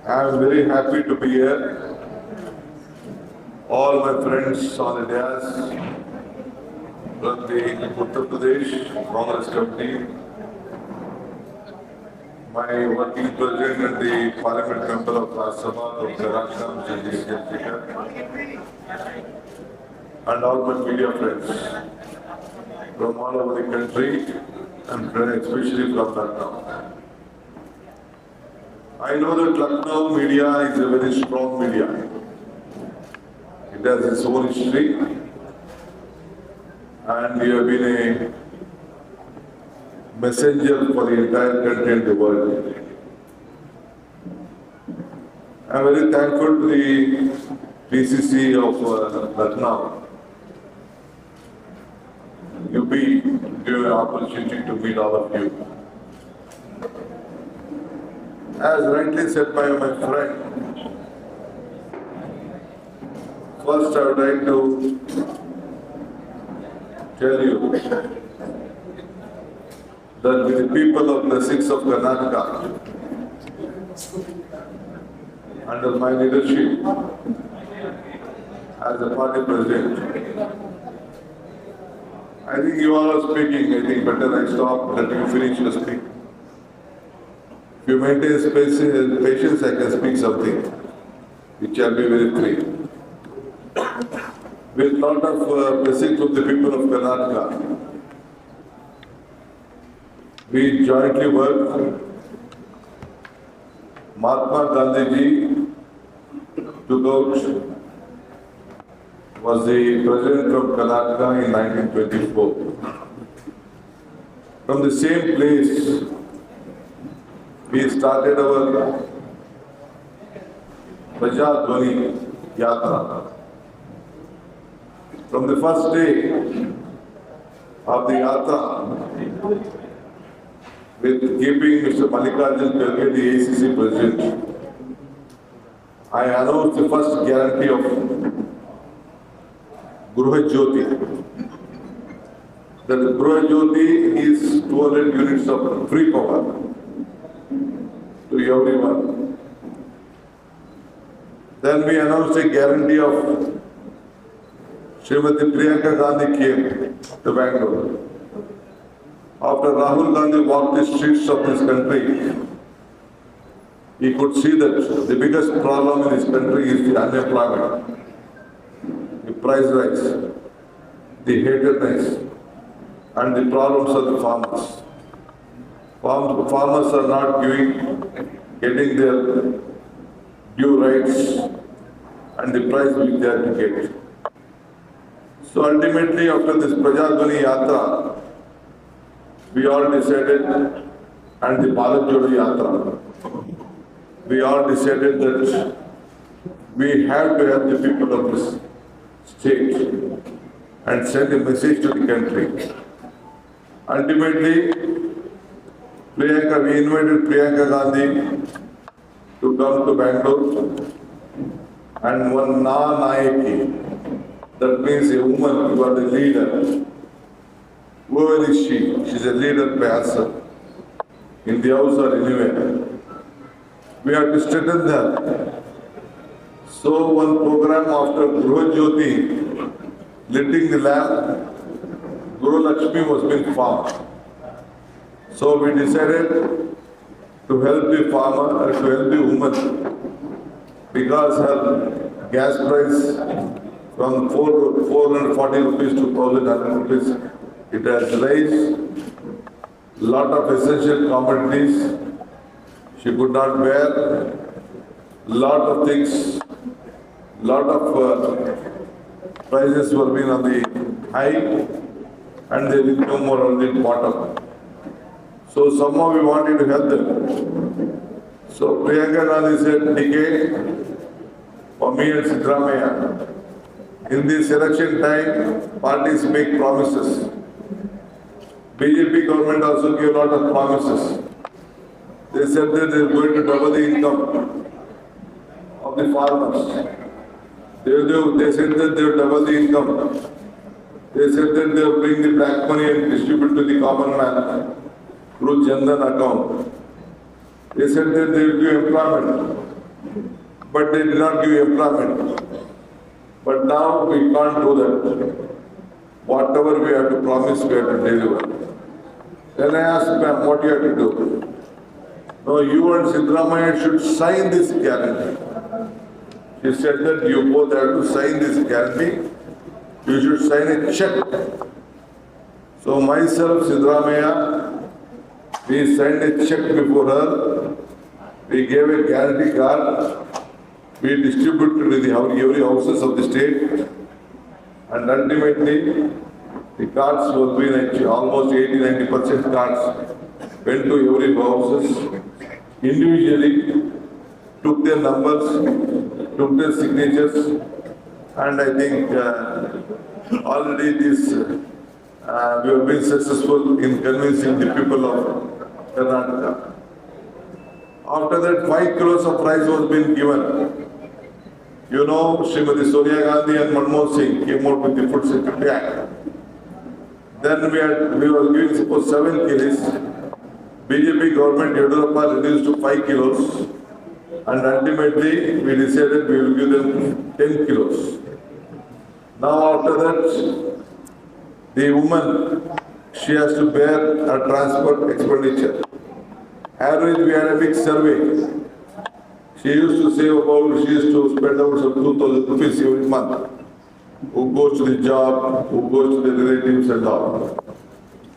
I'm very happy to be here. All my friends on India's from the Uttar Pradesh Congress Committee, my working president and the Parliament member of Rajya Sabha, Dr. Rajam Chandrasekhar, and all my media friends from all over the country and especially from Lucknow. I know that Lucknow media is a very strong media. It has its own history, and we have been a messenger for the entire country and the world. I am very thankful to the PCC of Lucknow. You be given an opportunity to meet all of you. As rightly said by my friend, first I would like to tell you that with the people of the 6th of Karnataka, under my leadership as a party president, I think you all are speaking. I think better I stop, let you finish your speak. If you maintain patience, I can speak something, which shall be very free. With lot of blessings from the people of Karnataka, we jointly work. Mahatma Gandhi took out, was the president from Karnataka in 1924. From the same place, we started our Prajadhwani Yatra. From the first day of the Yatra, with keeping Mr. Mallikarjun Kharge, the ACC president, I announced the first guarantee of Gruha Jyoti. That Gruha Jyoti is 200 units of free power to everyone. Then we announced a guarantee of Srimati Priyanka Gandhi came to Bangalore. After Rahul Gandhi walked the streets of this country, he could see that the biggest problem in this country is the unemployment, the price rise, the hatredness, and the problems of the farmers. Farmers are not getting their due rights and the price which they are to get. So ultimately, after this Prajadhwani Yatra, we all decided, and the Bharat Jodo Yatra, we all decided that we have to help the people of this state and send a message to the country. Ultimately, we invited Priyanka Gandhi to come to Bangalore, and one Na-Nayaki, that means a woman who are the leader. Whoever is she? She's a leader by herself, in the house or anywhere. We have to straighten that. So one program after Gruha Jyoti, lighting the lamp, Guru Lakshmi was being formed. So we decided to help the farmer, to help the woman, because her gas price from 440 rupees to 1,100 rupees, it has raised. Lot of essential commodities she could not bear. Lot of things, lot of prices were being on the high, and there is no more on the bottom. So somehow we wanted to help them. So Priyanka Gandhi said, DK, for me and Siddaramaiah, in this election time, parties make promises. BJP government also gave a lot of promises. They said that they are going to double the income of the farmers. They said that they will double the income. They said that they will bring the black money and distribute to the common man through Jan Dhan account. They said that they will give employment. but they did not give employment. But now we can't do that. Whatever we have to promise, we have to deliver. Then I asked ma'am, what you have to do? No, you and Siddaramaiah should sign this guarantee. She said that you both have to sign this guarantee. You should sign a check. So myself, Siddaramaiah, we signed a check before her. We gave a guarantee card. We distributed to every houses of the state. And ultimately, the cards will be like almost 80-90% cards went to every houses, individually took their numbers, took their signatures, and I think already this we have been successful in convincing the people of Karnataka. After that, 5 crores of rice was being given. You know, Srimati Sonia Gandhi and Manmohan Singh came out with the Food Security Act. Then we were giving suppose 7 kilos. BJP government Yediyurappa reduced to 5 kilos. And ultimately, we decided we will give them 10 kilos. Now after that, the woman, she has to bear a transport expenditure. Average, we had a big survey. She used to spend about some 2,000 rupees every month. Who goes to the job, who goes to the relatives and all.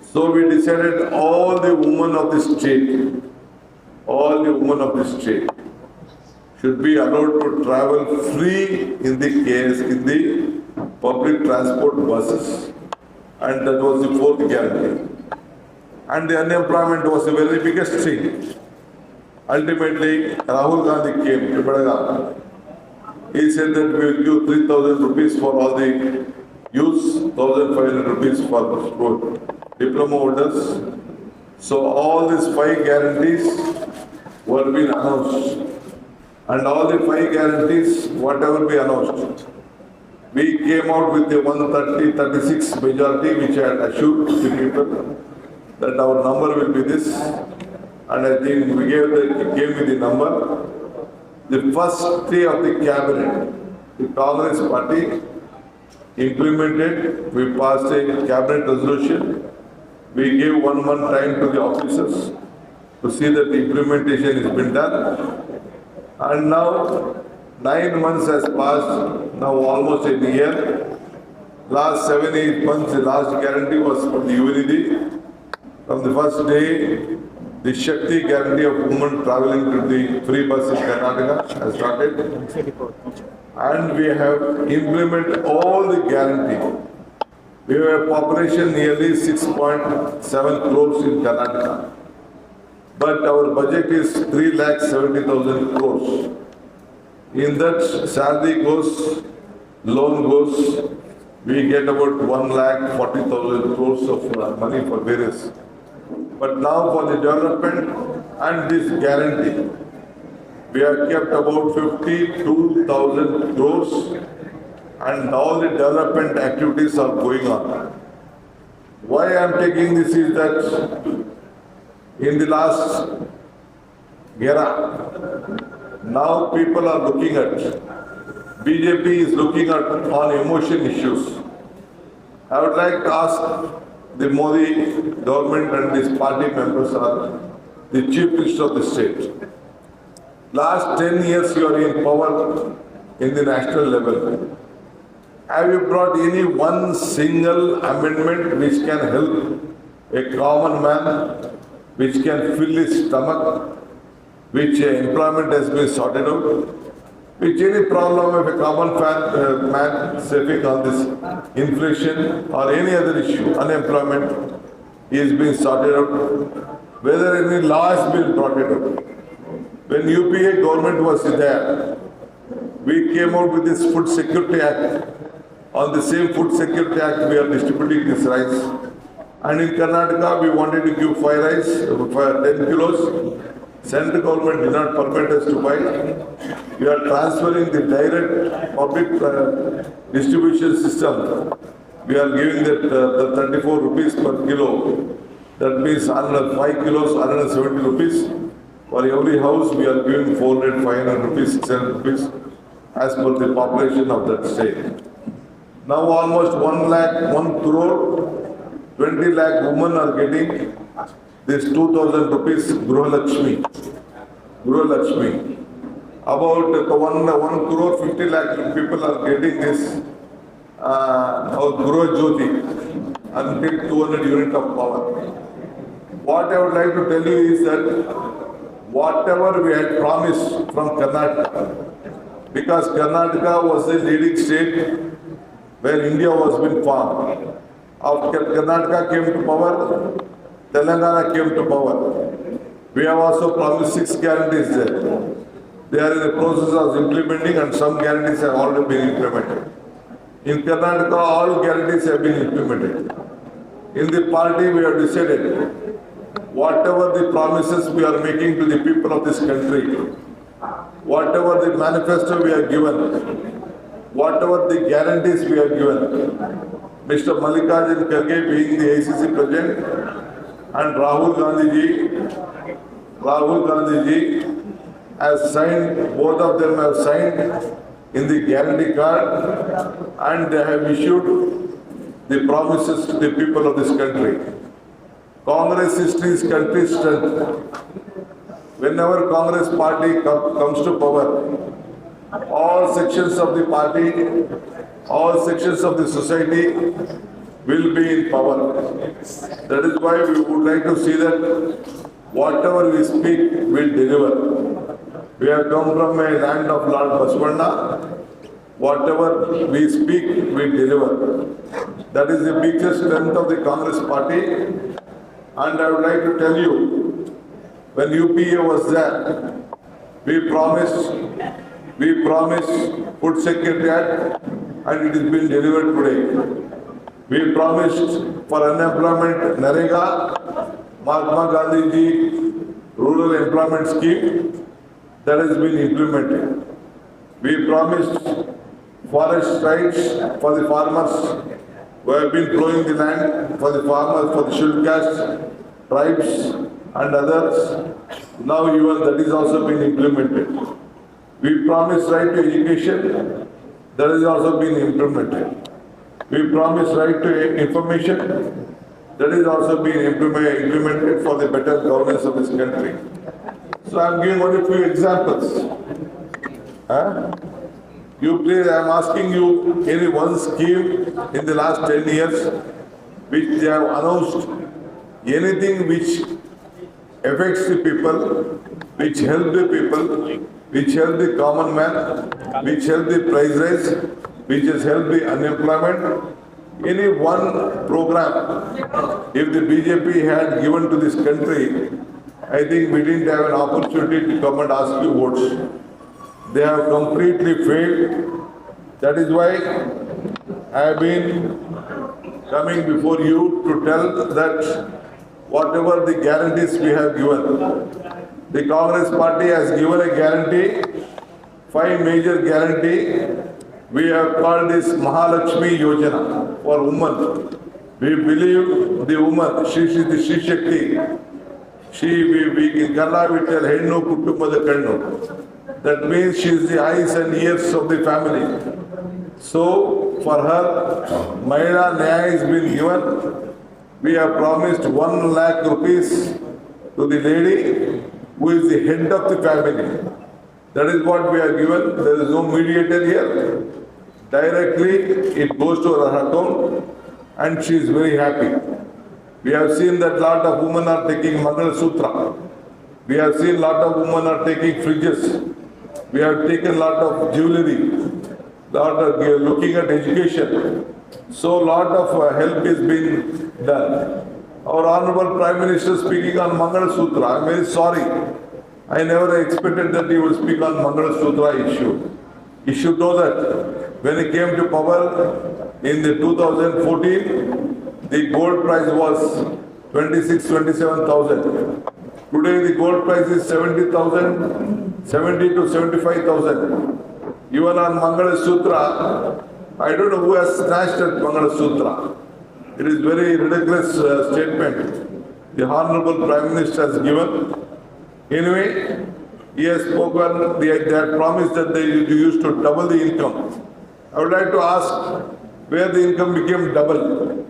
So we decided all the women of the state should be allowed to travel free in the public transport buses. And that was the 4th guarantee. And the unemployment was the very biggest thing. Ultimately, Rahul Gandhi came to Belagavi. He said that we will give 3,000 rupees for all the youths, 1,500 rupees for diploma holders. So all these 5 guarantees were being announced. And all the 5 guarantees, whatever we announced, we came out with a 136 majority, which I had assured the people that our number will be this. And I think we gave me the number. The first day of the cabinet, the Congress party implemented, we passed a cabinet resolution. We gave 1 month time to the officers to see that the implementation has been done. And now 9 months has passed, now almost a year. Last 7-8 months, the last guarantee was from the UNID. From the first day, the Shakti guarantee of women travelling to the free bus in Karnataka has started. And we have implemented all the guarantee. We have a population nearly 6.7 crores in Karnataka. But our budget is 3,70,000 crores. In that, salary goes, loan goes, we get about 1,40,000 crores of money for various. But now for the development and this guarantee, we have kept about 52,000 crores and all the development activities are going on. Why I am taking this is that in the last era, now people are looking at, BJP is looking at on emotion issues. I would like to ask the Modi government and these party members are the chief minister of the state. Last 10 years you are in power in the national level. Have you brought any one single amendment which can help a common man, which can fill his stomach, which employment has been sorted out? Which any problem of a common man saving on this inflation or any other issue, unemployment, is being sorted out. Whether any law has been brought it out. When UPA government was there, we came out with this Food Security Act. On the same Food Security Act, we are distributing this rice. And in Karnataka, we wanted to give 5 rice for 10 kilos. Central government did not permit us to buy. We are transferring the direct public distribution system. We are giving that the 34 rupees per kilo. That means 5 kilos, 170 rupees. For every house, we are giving 400, 500 rupees, 600 rupees as per the population of that state. Now almost 1 lakh, 1 crore, 20 lakh women are getting this 2,000 rupees Gruha Lakshmi. Gruha Lakshmi. About 1 crore 50 lakh people are getting this Gruha Jyoti until 200 unit of power. What I would like to tell you is that whatever we had promised from Karnataka, because Karnataka was the leading state where India was being formed. After Karnataka came to power, Telangana came to power. We have also promised 6 guarantees there. They are in the process of implementing and some guarantees have already been implemented. In Karnataka, all guarantees have been implemented. In the party, we have decided whatever the promises we are making to the people of this country, whatever the manifesto we have given, whatever the guarantees we have given, Mr. Mallikarjun Kharge being the ACC president and Rahul Gandhi ji has signed, both of them have signed in the guarantee card and they have issued the promises to the people of this country. Congress history is country's strength. Whenever Congress party comes to power, all sections of the party, all sections of the society will be in power. That is why we would like to see that whatever we speak will deliver. We have come from a land of Lord Basavana. Whatever we speak will deliver. That is the biggest strength of the Congress party. And I would like to tell you, when UPA was there, we promised Food Secretariat and it has been delivered today. We promised for unemployment Narega, Mahatma Gandhi ji Rural Employment Scheme, that has been implemented. We promised forest rights for the farmers who have been plowing the land, for the farmers, for the scheduled caste, tribes and others. Now even that is also been implemented. We promised right to education, that has also been implemented. We promised right to information, that is also being implemented for the better governance of this country. So I am giving only a few examples. You please, I am asking you any one scheme in the last 10 years which they have announced, anything which affects the people, which help the people, which help the common man, which help the price rise, which has helped the unemployment. Any one program, if the BJP had given to this country, I think we didn't have an opportunity to come and ask you votes. They have completely failed. That is why I have been coming before you to tell that whatever the guarantees we have given, the Congress party has given a guarantee, 5 major guarantee. We have called this Mahalakshmi Yojana for women. We believe the woman, she is the Shri Shakti. We in Kannada we tell Hennu Kutumbada Kannu. That means she is the eyes and ears of the family. So for her, Mahila Nyaya has been given. We have promised 1 lakh rupees to the lady who is the head of the family. That is what we are given. There is no mediator here. Directly it goes to her account and she is very happy. We have seen that lot of women are taking Mangal Sutra. We have seen lot of women are taking fridges. We have taken lot of jewelry, lot of looking at education. So lot of help is being done. Our Honorable Prime Minister speaking on Mangal Sutra. I am very sorry. I never expected that he would speak on Mangal Sutra issue. He should know that when he came to power in the 2014, the gold price was 27,000. Today the gold price is 70,000, 70 to 75,000. Even on Mangala Sutra, I don't know who has snatched at Mangala Sutra. It is very ridiculous statement the Honorable Prime Minister has given. Anyway, he has spoken, they had promised that they used to double the income. I would like to ask where the income became double.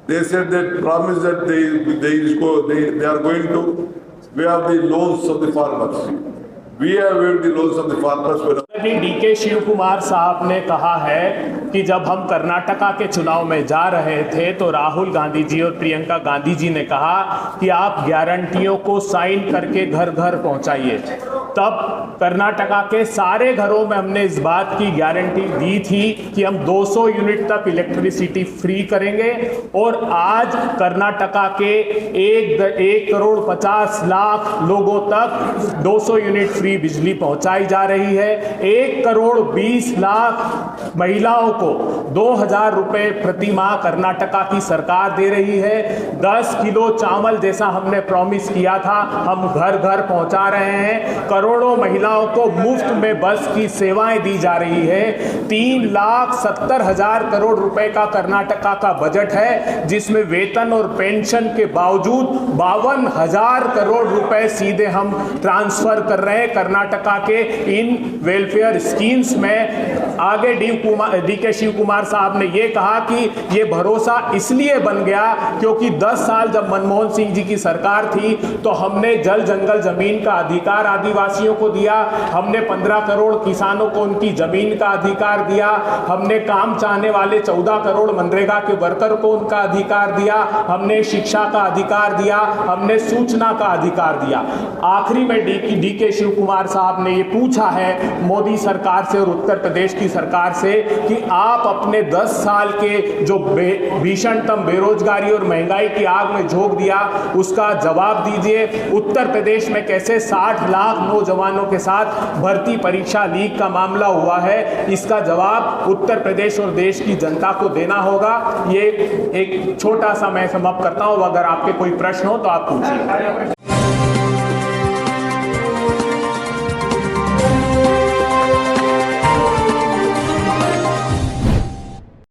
They said that promised that they are going to waive the loans of the farmers. We have waived the loans of the farmers. D K Shivakumar साहब ने कहा है कि जब हम कर्नाटका के चुनाव में जा रहे थे तो राहुल गांधी जी और प्रियंका गांधी जी ने कहा कि आप गारंटियों को साइन करके घर घर पहुंचाइए। तब कर्नाटका के सारे घरों में हमने इस बात की गारंटी दी थी कि हम 200 यूनिट तक इलेक्ट्रिसिटी फ्री करेंगे और आज कर्नाटका के 1,50,00,000 लोगों तक 200 यूनिट फ्री बिजली पहुंचाई जा रही है। 1,20,00,000 महिलाओं को 2,000 रुपए प्रति माह कर्नाटका की सरकार दे रही है। 10 किलो चावल जैसा हमने प्रॉमिस किया था हम घर घर पहुंचा रहे हैं। करोड़ों महिलाओं को मुफ्त में बस की सेवाएं दी जा रही है। 3,70,000 करोड़ रुपए का कर्नाटका का बजट है जिसमें वेतन और पेंशन के बावजूद 52,000 करोड़ रुपए सीधे हम ट्रांसफर कर रहे हैं कर्नाटका के इन वेलफेयर स्कीम्स में। आगे डीके शिव कुमार साहब ने यह कहा कि यह भरोसा इसलिए बन गया क्योंकि 10 साल जब मनमोहन सिंह जी की सरकार थी तो हमने जल जंगल जमीन का अधिकार आदिवासियों को दिया, हमने 15 करोड़ किसानों को उनकी जमीन का अधिकार दिया, हमने काम चाहने वाले 14 करोड़ मनरेगा के वर्कर को उनका अधिकार दिया, हमने शिक्षा का अधिकार दिया, हमने सूचना का अधिकार दिया। आखिरी में डीके शिव कुमार साहब ने ये पूछा है मोदी सरकार से और उत्तर प्रदेश की सरकार से कि आप अपने 10 साल के जो भीषणतम बेरोजगारी और महंगाई की आग में झोंक दिया उसका जवाब दीजिए। उत्तर प्रदेश में कैसे 60 लाख नौजवानों के साथ भर्ती परीक्षा लीक का मामला हुआ है, इसका जवाब उत्तर प्रदेश और देश की जनता को देना होगा। ये एक छोटा सा मैं समाप्त करता हूं, अगर आपके कोई प्रश्न हो तो आप पूछिए।